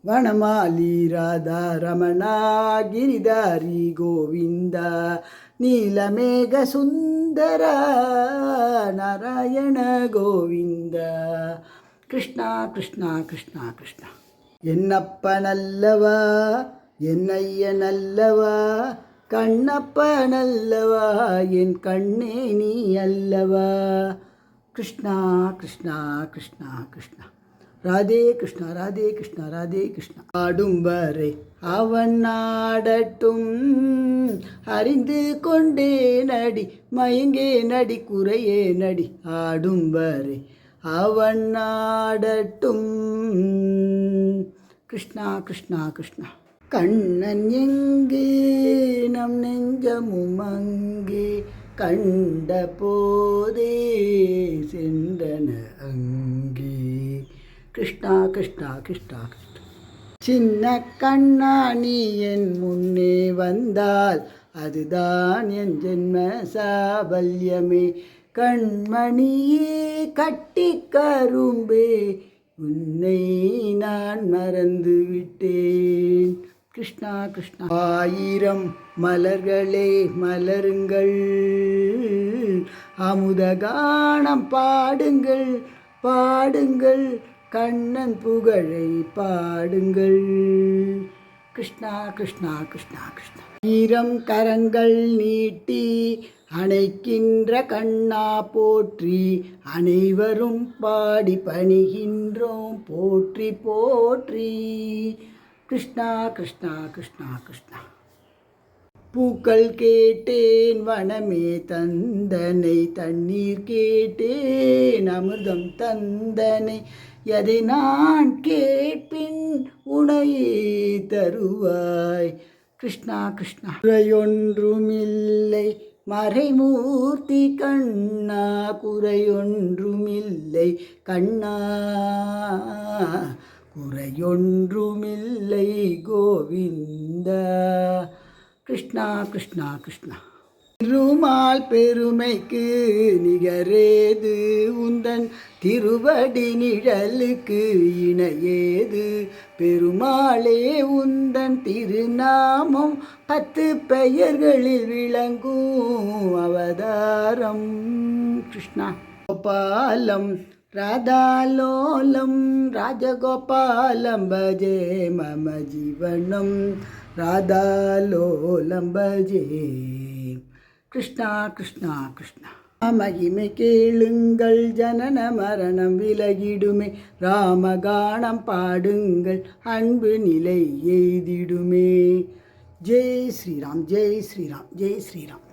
வனமாலி ராதா ரமணா கிரிதாரி கோவிந்தா நீலமேக சுந்தர நாராயண கோவிந்தா. கிருஷ்ணா கிருஷ்ணா கிருஷ்ணா கிருஷ்ணா. என்னப்பனல்லவா என்னையனல்லவா கண்ணப்பனல்லவா என் கண்ணே நீ அல்லவா. கிருஷ்ணா கிருஷ்ணா கிருஷ்ணா கிருஷ்ணா. ராதே கிருஷ்ணா ராதே கிருஷ்ணா ராதே கிருஷ்ணா. ஆடும் வரை அவன் ஆடட்டும் அறிந்து கொண்டே நடி மயங்கே நடி குறையே நடி. ஆடும் வரை அவன் ஆடட்டும். கிருஷ்ணா கிருஷ்ணா கிருஷ்ணா. கண்ணன் எங்கே நம் நெஞ்சமும் அங்கே கண்ட போதே சென்றன அங்கே. கிருஷ்ணா கிருஷ்ணா கிருஷ்ணா கிருஷ்ணா. சின்ன கண்ணா நீ என் முன்னே வந்தால் அதுதான் என் ஜென்ம சாபல்யமே. கண்மணியே கட்டி கரும்பே உன்னை நான் மறந்து விட்டேன். கிருஷ்ணா கிருஷ்ணா. ஆயிரம் மலர்களே மலருங்கள் அமுதகானம் பாடுங்கள் பாடுங்கள் கண்ணன் புகழை பாடுங்கள். கிருஷ்ணா கிருஷ்ணா கிருஷ்ணா கிருஷ்ணா. ஈரம் கரங்கள் நீட்டி அணைக்கின்ற கண்ணா போற்றி அனைவரும் பாடி பணிகின்றோம் போற்றி போற்றி. கிருஷ்ணா கிருஷ்ணா கிருஷ்ணா கிருஷ்ணா. பூக்கள் கேட்டேன் வனமே தந்தனை தண்ணீர் கேட்டேன் அமிர்தம் தந்தனை எதை நான் கேட்பின் உனையே தருவாய். கிருஷ்ணா கிருஷ்ணா. குறையொன்றுமில்லை மறைமூர்த்தி கண்ணா குறையொன்றுமில்லை கண்ணா குறையொன்றுமில்லை கோவிந்தா. கிருஷ்ணா கிருஷ்ணா கிருஷ்ணா. திருமால் பெருமைக்கு நிகரேது உந்தன் திருவடி நிழலுக்கு இணையேது. பெருமாளே உந்தன் திருநாமம் 10 பெயர்களில் விளங்கும் அவதாரம். கிருஷ்ணா. கோபாலம் ராதாலோலம் ராஜகோபாலம் பஜே மம ஜீவனம் ராதாலோலம் பஜே. கிருஷ்ணா கிருஷ்ணா கிருஷ்ணா. மகிமை கேளுங்கள் ஜனன மரணம் விலகிடுமே ராமகானம் பாடுங்கள் அன்பு நிலை எய்திடுமே. ஜெய் ஸ்ரீராம் ஜெய் ஸ்ரீராம் ஜெய் ஸ்ரீராம்.